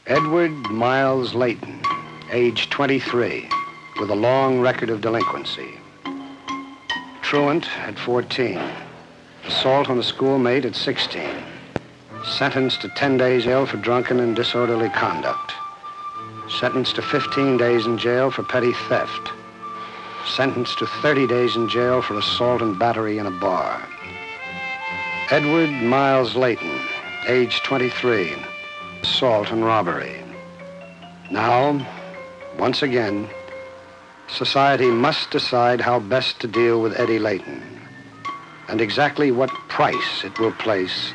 Edward Miles Layton, age 23, with a long record of delinquency. Truant at 14. Assault on a schoolmate at 16. Sentenced to 10 days jail for drunken and disorderly conduct. Sentenced to 15 days in jail for petty theft. Sentenced to 30 days in jail for assault and battery in a bar. Edward Miles Layton, age 23, assault and robbery. Now, once again, society must decide how best to deal with Eddie Layton and exactly what price it will place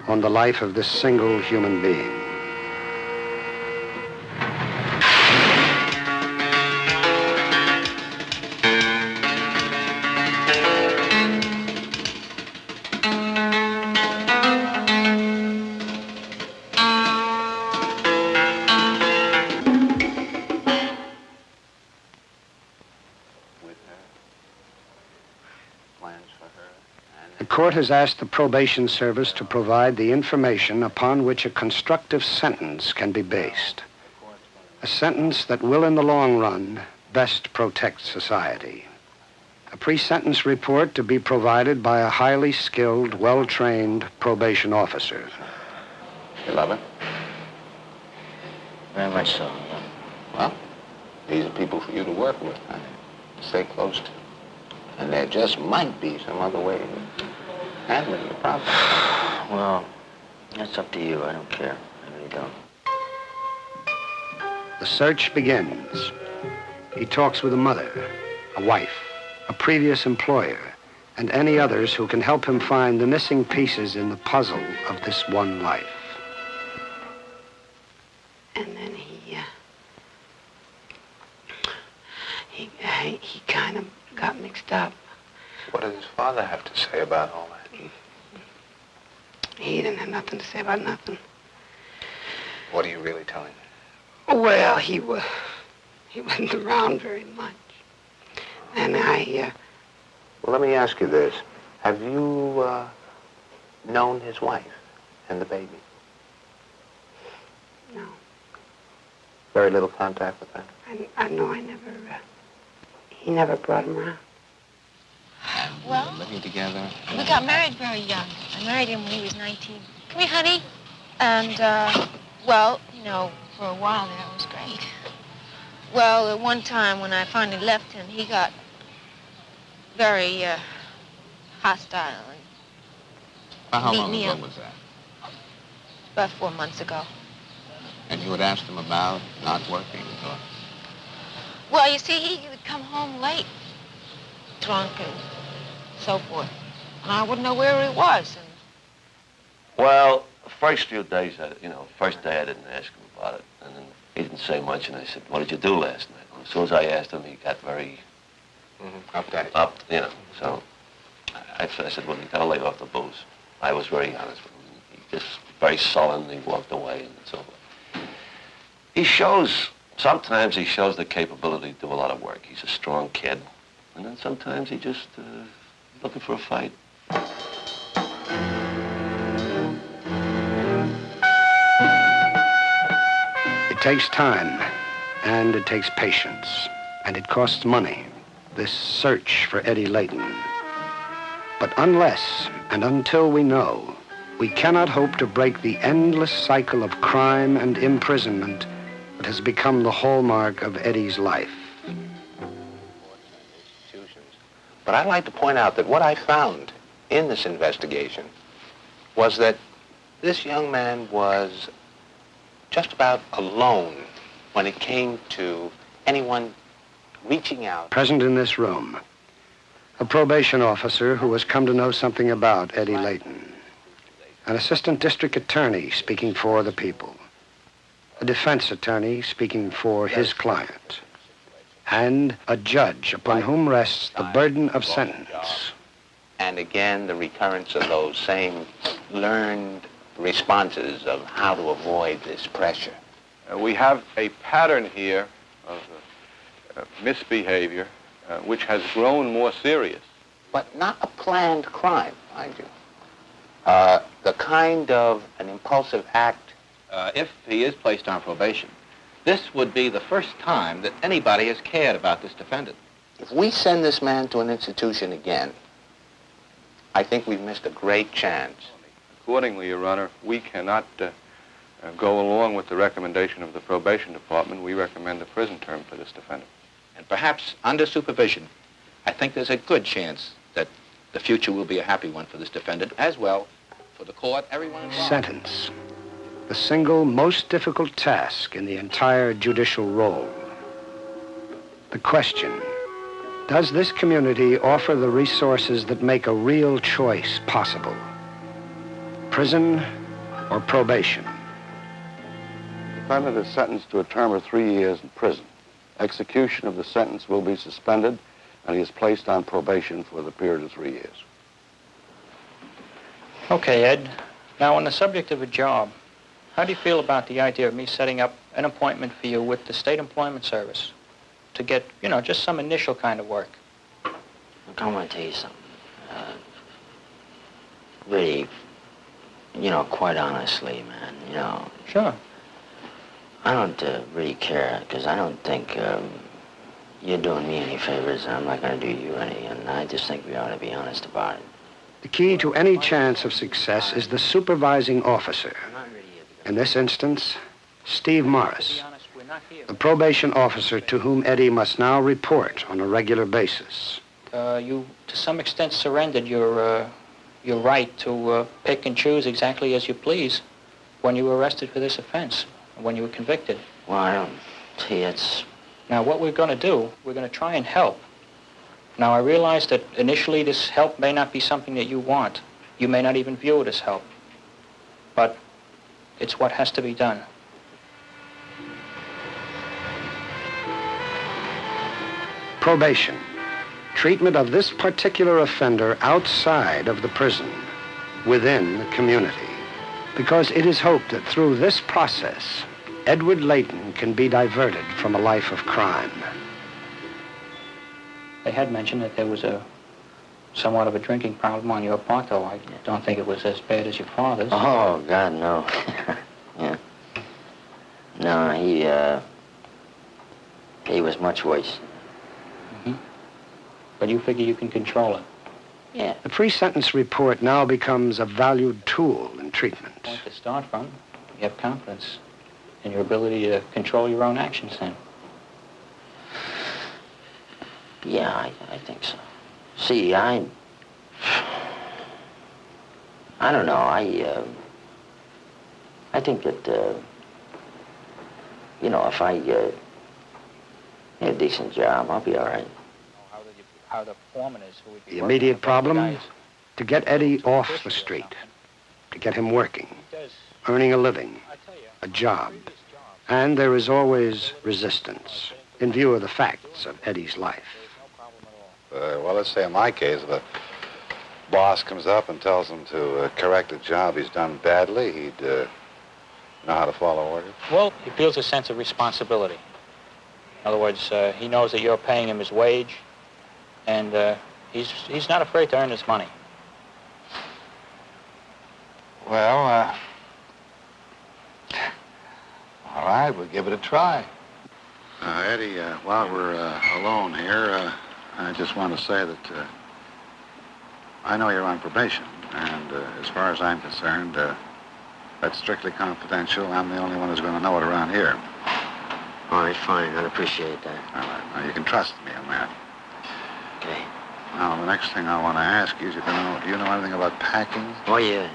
on the life of this single human being. The court has asked the probation service to provide the information upon which a constructive sentence can be based. A sentence that will, in the long run, best protect society. A pre-sentence report to be provided by a highly skilled, well-trained probation officer. You love her? Very much so. Well, these are people for you to work with, huh? Stay close to. And there just might be some other way of handling the problem. Well, that's up to you. I don't care. I really don't. The search begins. He talks with a mother, a wife, a previous employer, and any others who can help him find the missing pieces in the puzzle of this one life. And then he kind of got mixed up. What does his father have to say about all that? He didn't have nothing to say about nothing. What are you really telling me? Well, he wasn't around very much. And Well, let me ask you this. Have you known his wife and the baby? No. Very little contact with her? I know he never brought him around. Well, living together? we got married very young. I married him when he was 19. Come here, honey. And, well, you know, for a while there, it was great. Well, at one time when I finally left him, he got very hostile. And How long ago was that? About 4 months ago. And you had asked him about not working, or? Well, you see, he would come home late, drunk and so forth. And I wouldn't know where he was. And Well, the first few days, first day I didn't ask him about it. And then he didn't say much, and I said, what did you do last night? And as soon as I asked him, he got very up, So I said, well, you got to lay off the booze. I was very honest with him. He just very sullen, he walked away and so forth. Sometimes he shows the capability to do a lot of work. He's a strong kid. And then sometimes he just looking for a fight. It takes time, and it takes patience, and it costs money, this search for Eddie Layton. But unless and until we know, we cannot hope to break the endless cycle of crime and imprisonment that has become the hallmark of Eddie's life. But I'd like to point out that what I found in this investigation was that this young man was just about alone when it came to anyone reaching out. Present in this room, a probation officer who has come to know something about Eddie Layton, an assistant district attorney speaking for the people, a defense attorney speaking for his client, and a judge upon whom rests the burden of sentence. And again, the recurrence of those same learned responses of how to avoid this pressure. We have a pattern here of misbehavior which has grown more serious. But not a planned crime, mind you. The kind of an impulsive act if he is placed on probation, this would be the first time that anybody has cared about this defendant. If we send this man to an institution again, I think we've missed a great chance. Accordingly, Your Honor, we cannot go along with the recommendation of the probation department. We recommend a prison term for this defendant. And perhaps under supervision, I think there's a good chance that the future will be a happy one for this defendant, as well for the court, everyone involved. Sentence. The single most difficult task in the entire judicial role. The question, does this community offer the resources that make a real choice possible? Prison or probation? The defendant is sentenced to a term of 3 years in prison. Execution of the sentence will be suspended, and he is placed on probation for the period of 3 years. Okay, Ed. Now, on the subject of a job, how do you feel about the idea of me setting up an appointment for you with the State Employment Service to get, you know, just some initial kind of work? Look, I want to tell you something. Really, you know, quite honestly, man, you know. Sure. I don't really care, because I don't think you're doing me any favors, and I'm not going to do you any, and I just think we ought to be honest about it. The key to any chance of success is the supervising officer. In this instance, Steve Morris, the probation officer to whom Eddie must now report on a regular basis. You, to some extent, surrendered your right to pick and choose exactly as you please when you were arrested for this offense, when you were convicted. Well, I don't see it's... Now, what we're going to do, we're going to try and help. Now, I realize that initially this help may not be something that you want. You may not even view it as help. But it's what has to be done. Probation. Treatment of this particular offender outside of the prison, within the community. Because it is hoped that through this process, Edward Layton can be diverted from a life of crime. They had mentioned that there was somewhat of a drinking problem on your part, though. I don't think it was as bad as your father's. Oh, God, no. Yeah. No, he was much worse. Mm-hmm. But you figure you can control it? Yeah. The pre-sentence report now becomes a valued tool in treatment. Point to start from. You have confidence in your ability to control your own actions, then. Yeah, I think so. See, I don't know. I think that, you know, if I get a decent job, I'll be all right. How the foreman is who would be the immediate problem, to get Eddie off the street, to get him working, earning a living, a job. And there is always resistance, in view of the facts of Eddie's life. Well, let's say in my case, if a boss comes up and tells him to correct a job he's done badly, he'd know how to follow orders. Well, he feels a sense of responsibility. In other words, he knows that you're paying him his wage, and he's not afraid to earn his money. Well, all right, we'll give it a try. Eddie, while we're alone here, I just want to say that I know you're on probation, and as far as I'm concerned, that's strictly confidential. I'm the only one who's going to know it around here. All right, fine. I'd appreciate that. All right. Now, you can trust me on that. Okay. Now, the next thing I want to ask you is, do you know anything about packing? Oh, yeah,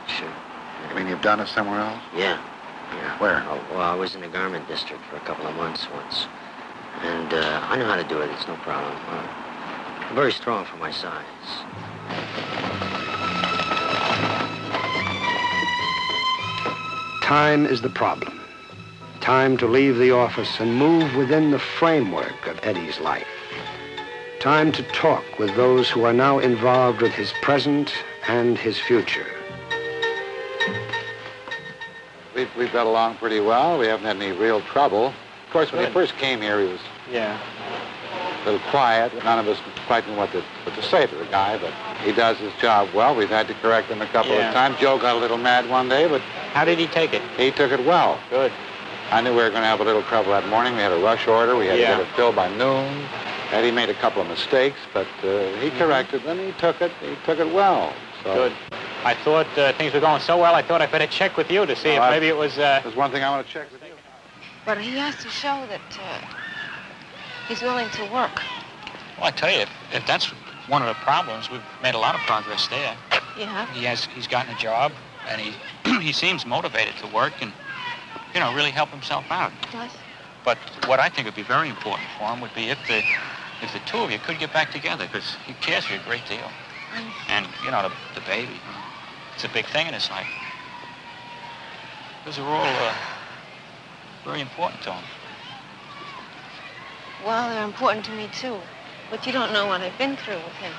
sure. You mean you've done it somewhere else? Yeah. Where? Oh, well, I was in the garment district for a couple of months once. And I know how to do it. It's no problem. I'm very strong for my size. Time is the problem. Time to leave the office and move within the framework of Eddie's life. Time to talk with those who are now involved with his present and his future. We've got along pretty well. We haven't had any real trouble. Of course, when he first came here, he was... Yeah. a little quiet. None of us quite knew what to say to the guy, but he does his job well. We've had to correct him a couple of times. Joe got a little mad one day, but... How did he take it? He took it well. Good. I knew we were going to have a little trouble that morning. We had a rush order. We had to get it filled by noon. Eddie made a couple of mistakes, but he corrected them. He took it well. So. Good. I thought things were going so well, I thought I'd better check with you to see if maybe it was... There's one thing I want to check with you. But he has to show that he's willing to work. Well, I tell you, if that's one of the problems, we've made a lot of progress there. Yeah. He's gotten a job, and he seems motivated to work and, you know, really help himself out. Yes. But what I think would be very important for him would be if the two of you could get back together, because he cares for you a great deal. And, you know, the baby, it's a big thing in his life. Those are all very important to him. Well, they're important to me, too. But you don't know what I've been through with him.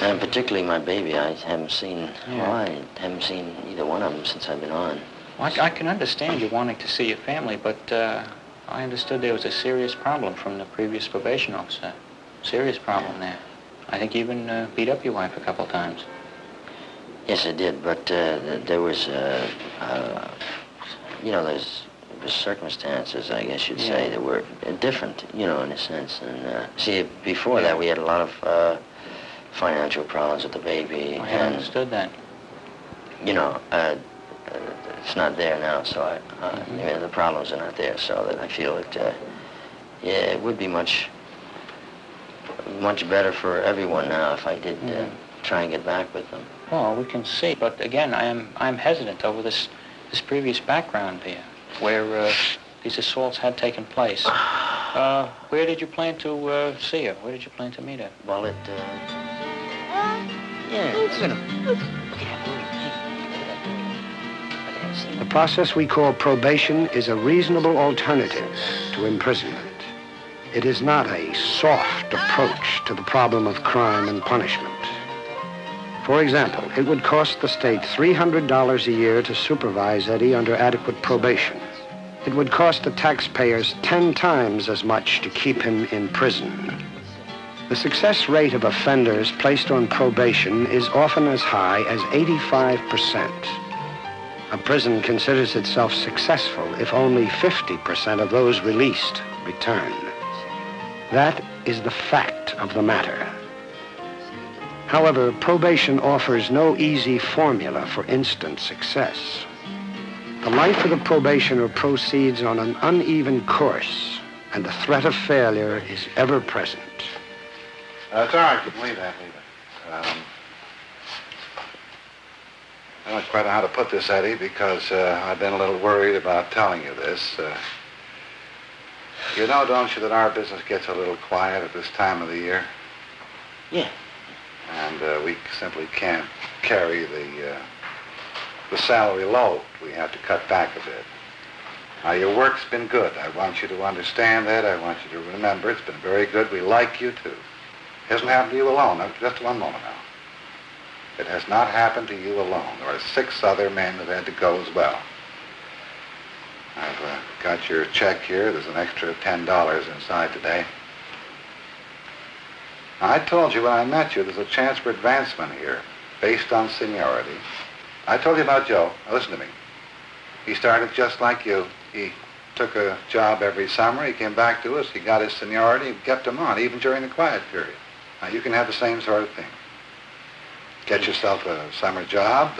And particularly my baby, I haven't seen, I haven't seen either one of them since I've been on. Well, I can understand you wanting to see your family, but I understood there was a serious problem from the previous probation officer. Serious problem there. I think you even beat up your wife a couple of times. Yes, I did, but there was, you know, there's circumstances, I guess you'd say, that were different, you know, in a sense. And see, before that, we had a lot of financial problems with the baby. I understood that. You know, it's not there now, so you know, the problems are not there, so that I feel that, yeah, it would be much better for everyone now if I did try and get back with them. Well, we can see, but again, I'm hesitant over this previous background here, where these assaults had taken place. Where did you plan to see her? Where did you plan to meet her? Well, The process we call probation is a reasonable alternative to imprisonment. It is not a soft approach to the problem of crime and punishment. For example, it would cost the state $300 a year to supervise Eddie under adequate probation. It would cost the taxpayers 10 times as much to keep him in prison. The success rate of offenders placed on probation is often as high as 85%. A prison considers itself successful if only 50% of those released return. That is the fact of the matter. However, probation offers no easy formula for instant success. The life of the probationer proceeds on an uneven course, and the threat of failure is ever present. It's all right. You can leave that. I don't quite know how to put this, Eddie, because I've been a little worried about telling you this. You know, don't you, that our business gets a little quiet at this time of the year? Yeah. And we simply can't carry the salary load. We have to cut back a bit. Now, your work's been good. I want you to understand that. I want you to remember it's been very good. We like you, too. It hasn't happened to you alone. Now, just one moment now. It has not happened to you alone. There are 6 other men who've had to go as well. I've got your check here. There's an extra $10 inside today. Now, I told you when I met you there's a chance for advancement here based on seniority. I told you about Joe. Now, listen to me. He started just like you. He took a job every summer. He came back to us. He got his seniority and kept him on, even during the quiet period. Now, you can have the same sort of thing. Get yourself a summer job,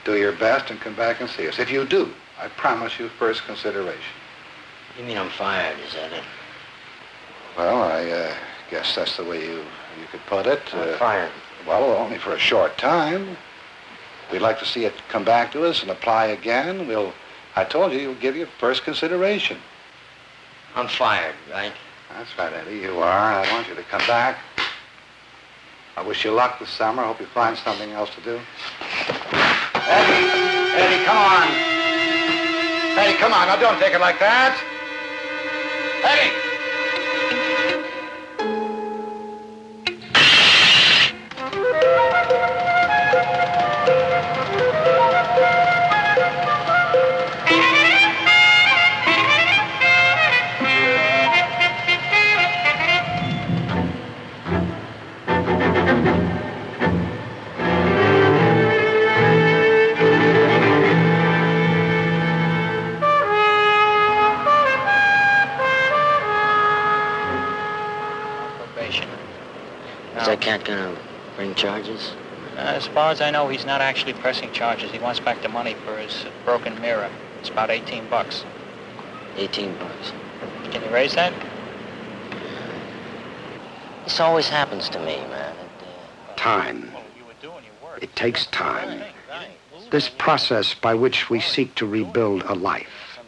do your best, and come back and see us. If you do, I promise you first consideration. You mean I'm fired, is that it? Well, I guess that's the way you could put it. I'm fired. Well, only for a short time. We'd like to see it come back to us and apply again. I told you, we'll give you first consideration. I'm fired, right? That's right, Eddie, you are. I want you to come back. I wish you luck this summer. I hope you find something else to do. Eddie, come on. Eddie, come on. Now, don't take it like that. Eddie! cat gonna bring charges? As far as I know, he's not actually pressing charges. He wants back the money for his broken mirror. It's about 18 bucks. 18 bucks. Can you raise that? This always happens to me, man. Time. It takes time. This process by which we seek to rebuild a life.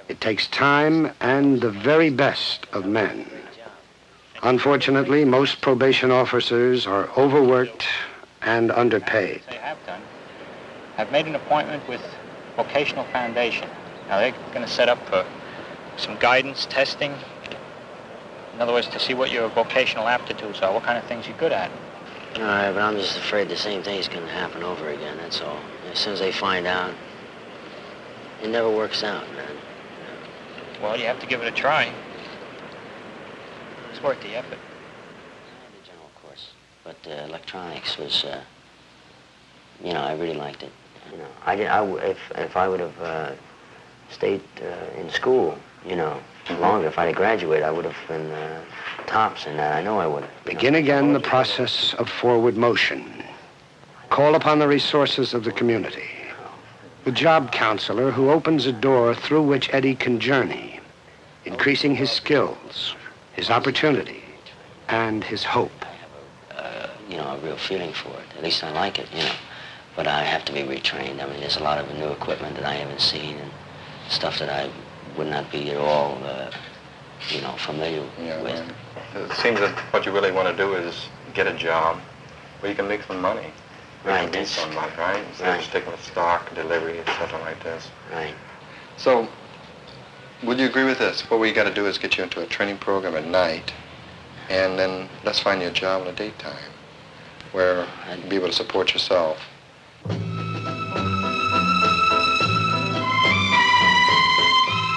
It takes time and the very best of men. Unfortunately, most probation officers are overworked and underpaid. They have done. I've made an appointment with Vocational Foundation. Now, they're going to set up some guidance, testing. In other words, to see what your vocational aptitudes are, what kind of things you're good at. All right, but I'm just afraid the same thing's going to happen over again, that's all. As soon as they find out, it never works out, man. Well, you have to give it a try. It's worth the effort. The general course. But electronics was, I really liked it. If I would have stayed in school, longer, if I had graduated, I would have been tops in that. I know I would have. Begin again the process of forward motion. Call upon the resources of the community. The job counselor who opens a door through which Eddie can journey, increasing his skills, his opportunity, and his hope. A real feeling for it. At least I like it, But I have to be retrained. I mean, there's a lot of new equipment that I haven't seen and stuff that I would not be at all, familiar with. It seems that what you really want to do is get a job where you can make some money. Right. Make some money, right? Instead of sticking with stock, delivery, and something like this. Right. So, would you agree with this? What we got to do is get you into a training program at night, and then let's find you a job in the daytime where you'd be able to support yourself.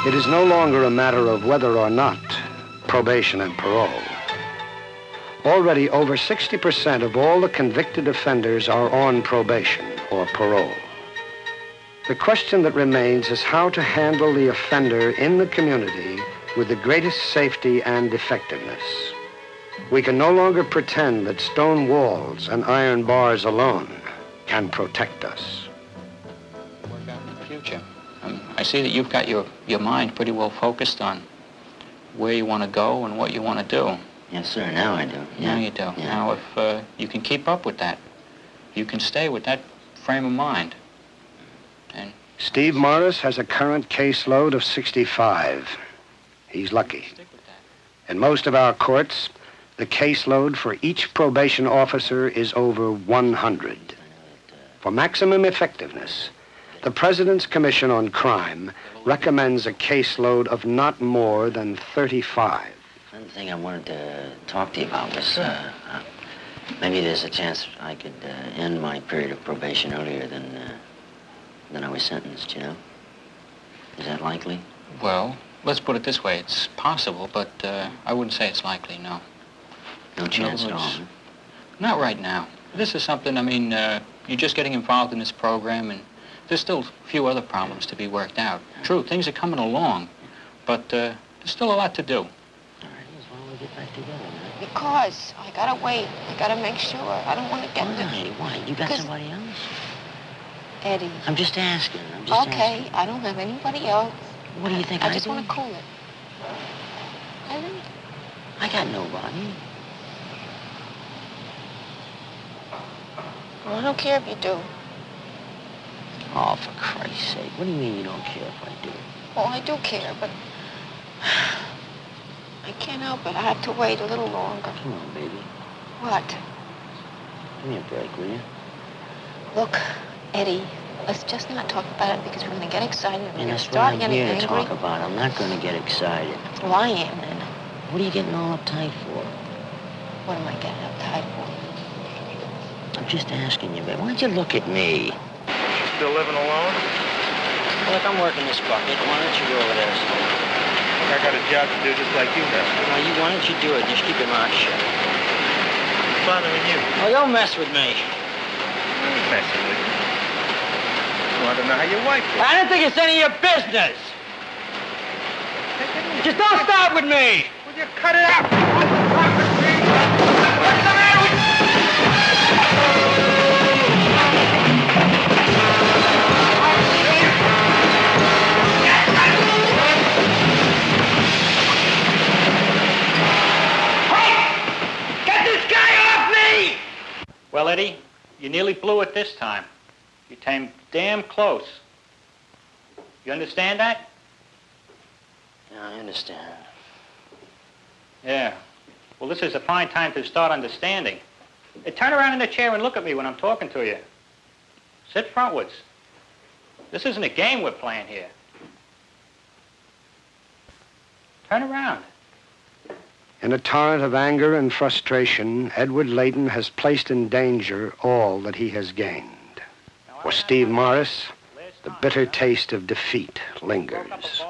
It is no longer a matter of whether or not probation and parole. Already over 60% of all the convicted offenders are on probation or parole. The question that remains is how to handle the offender in the community with the greatest safety and effectiveness. We can no longer pretend that stone walls and iron bars alone can protect us. Work out in the future. I see that you've got your mind pretty well focused on where you want to go and what you want to do. Yes, sir. Now I do. Yeah. Now you do. Yeah. Now, if you can keep up with that, you can stay with that frame of mind. And Steve Morris has a current caseload of 65. He's lucky. stick with that. In most of our courts, the caseload for each probation officer is over 100. For maximum effectiveness, the President's Commission on Crime recommends a caseload of not more than 35. Another thing I wanted to talk to you about was maybe there's a chance I could end my period of probation earlier than I was sentenced, Is that likely? Well, let's put it this way. It's possible, but I wouldn't say it's likely, no. No chance at all. Huh? Not right now. This is something, you're just getting involved in this program, and there's still a few other problems to be worked out. True, things are coming along, but there's still a lot to do. All right, why don't we get back together, man? Because I gotta wait. I gotta make sure. I don't want to get into... Why? You got somebody else? Eddie. I'm just asking. Okay, I don't have anybody else. What do you think I I just do? want to cool it. Eddie? I got nobody. Well, I don't care if you do. Oh, for Christ's sake. What do you mean you don't care if I do? Well, I do care, but I can't help it. I have to wait a little longer. Come on, baby. What? Give me a break, will you? Look, Eddie, let's just not talk about it because we're going to get excited and we're And going to that's what start I'm getting here to angry. talk about. I'm not going to get excited. Well, I am then. What are you getting all uptight for? What am I getting uptight for? I'm just asking you, baby. Why don't you look at me? Still living alone? Look, I'm working this bucket. Why don't you go over there? I got a job to do just like you have. Why don't you do it? Just keep your mouth shut. What's bothering you? Oh, don't mess with me. Messing with you. I want to know how your wife is. I don't think it's any of your business. Just don't start with me. Will you cut it out? What's the matter with you? You nearly blew it this time. You came damn close. You understand that? Yeah, I understand. Yeah. Well, this is a fine time to start understanding. Hey, turn around in the chair and look at me when I'm talking to you. Sit frontwards. This isn't a game we're playing here. Turn around. In a torrent of anger and frustration, Edward Layton has placed in danger all that he has gained. For Steve Morris, the bitter taste of defeat lingers.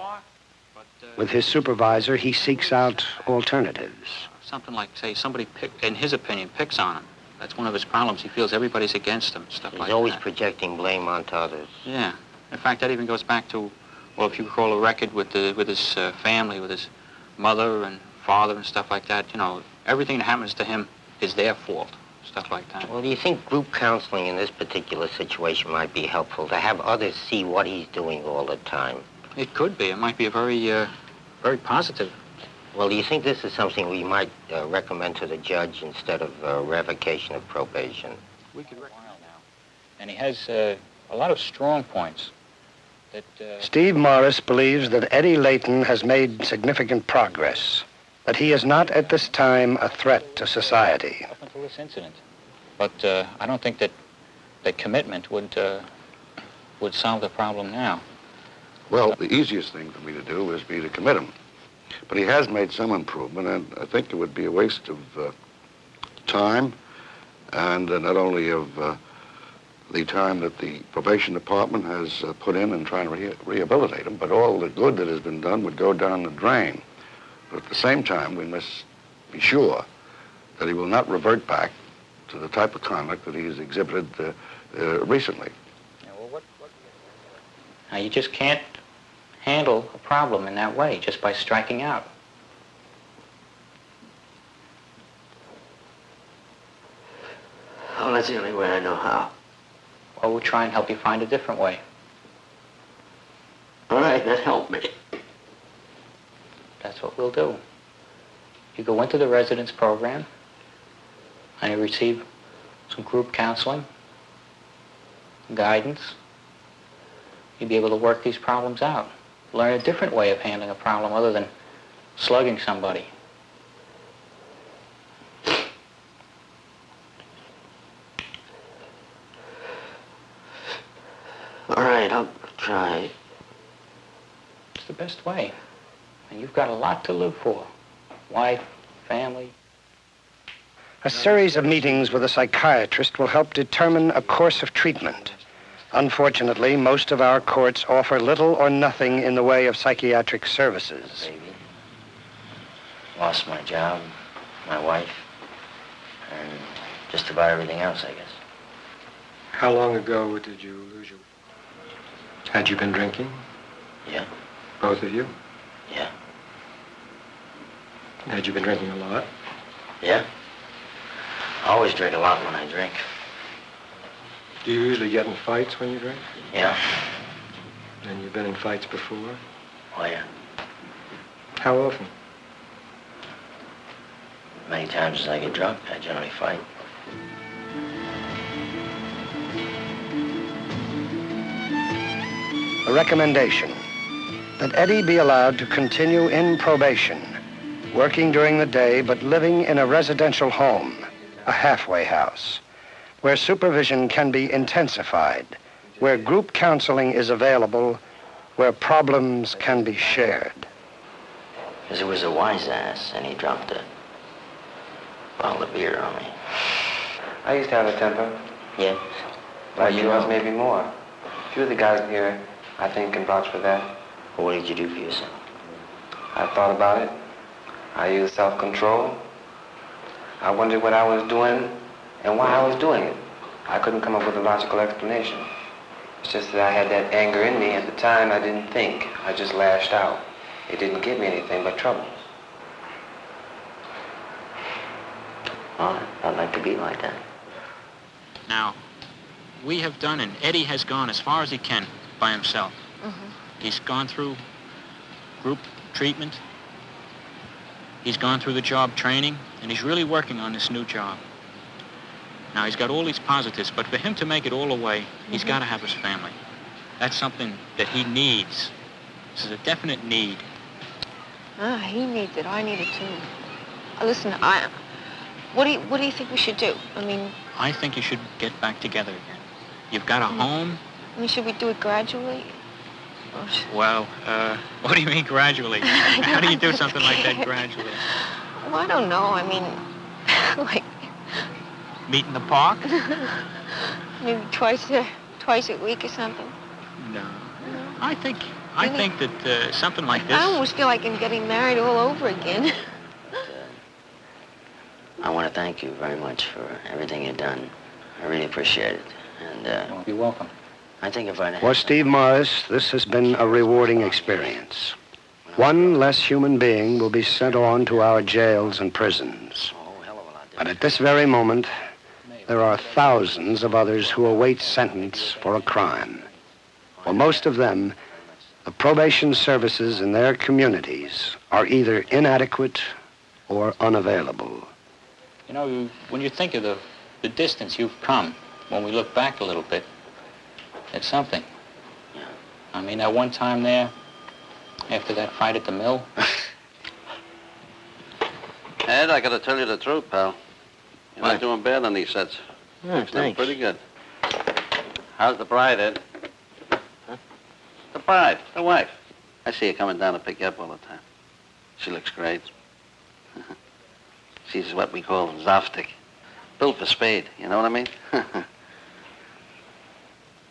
With his supervisor, he seeks out alternatives. Something like, say, somebody, in his opinion, picks on him. That's one of his problems. He feels everybody's against him, stuff like that. He's always projecting blame onto others. Yeah. In fact, that even goes back to, well, if you recall a record with his family, with his mother and father and stuff like that, you know, everything that happens to him is their fault, stuff like that. Well, do you think group counseling in this particular situation might be helpful, to have others see what he's doing all the time? It could be. It might be a very positive. Well, do you think this is something we might recommend to the judge instead of revocation of probation? We could recommend now. And he has a lot of strong points. That, Steve Morris believes that Eddie Layton has made significant progress, but he is not at this time a threat to society. Up until this incident. But I don't think that commitment would solve the problem now. Well, the easiest thing for me to do is to commit him. But he has made some improvement, and I think it would be a waste of time, and not only of the time that the probation department has put in trying to rehabilitate him, but all the good that has been done would go down the drain. But at the same time, we must be sure that he will not revert back to the type of conduct that he has exhibited recently. Yeah, well, now, you just can't handle a problem in that way, just by striking out. Oh, that's the only way I know how. Well, we'll try and help you find a different way. All right, that helped me. That's what we'll do. You go into the residence program, and you receive some group counseling, guidance. You'll be able to work these problems out. Learn a different way of handling a problem other than slugging somebody. All right, I'll try. It's the best way. And you've got a lot to live for. Wife, family. A series of meetings with a psychiatrist will help determine a course of treatment. Unfortunately, most of our courts offer little or nothing in the way of psychiatric services. Baby. Lost my job, my wife, and just about everything else, I guess. How long ago did you lose your... Had you been drinking? Yeah. Both of you? Yeah. Had you been drinking a lot? Yeah. I always drink a lot when I drink. Do you usually get in fights when you drink? Yeah. And you've been in fights before? Oh, yeah. How often? Many times as I get drunk, I generally fight. A recommendation that Eddie be allowed to continue in probation, working during the day but living in a residential home, a halfway house, where supervision can be intensified, where group counseling is available, where problems can be shared. Because it was a wise ass, and he dropped a bottle of beer on me. I used to have a temper. Yeah? Like yours, maybe more. A few of the guys here, I think, can vouch for that. Well, what did you do for yourself? I thought about it. I used self-control. I wondered what I was doing and why I was doing it. I couldn't come up with a logical explanation. It's just that I had that anger in me. At the time, I didn't think. I just lashed out. It didn't give me anything but trouble. Well, I'd like to be like that. Now, we have done, and Eddie has gone as far as he can by himself. Mm-hmm. He's gone through group treatment. He's gone through the job training, and he's really working on this new job. Now, he's got all these positives, but for him to make it all away, he's got to have his family. That's something that he needs. This is a definite need. He needs it. I need it too. Listen, what do you think we should do? I mean... I think you should get back together again. You've got a home. I mean, should we do it gradually? Well, what do you mean gradually? How do you do something like that gradually? Well, I don't know. I mean, like... Meet in the park? Maybe twice a week or something. No. I think that something like this... I almost feel like I'm getting married all over again. I want to thank you very much for everything you've done. I really appreciate it. And you're welcome. I think if I... For Steve Morris, this has been a rewarding experience. One less human being will be sent on to our jails and prisons. But at this very moment, there are thousands of others who await sentence for a crime. For most of them, the probation services in their communities are either inadequate or unavailable. You know, when you think of the distance you've come, when we look back a little bit, it's something. I mean, that one time there, after that fight at the mill. Ed, I gotta tell you the truth, pal. You're not doing bad on these sets. Oh, thanks. Pretty good. How's the bride, Ed? Huh? The bride, the wife. I see her coming down to pick you up all the time. She looks great. She's what we call zaftig. Built for spade, you know what I mean?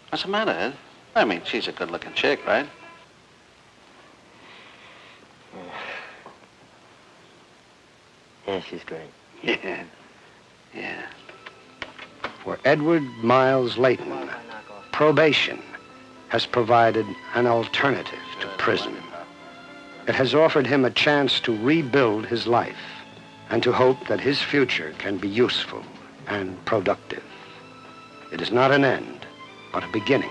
What's the matter, Ed? I mean, she's a good-looking chick, right? Yeah, she's great. Yeah. Yeah. For Edward Miles Layton, probation has provided an alternative to prison. It has offered him a chance to rebuild his life and to hope that his future can be useful and productive. It is not an end, but a beginning.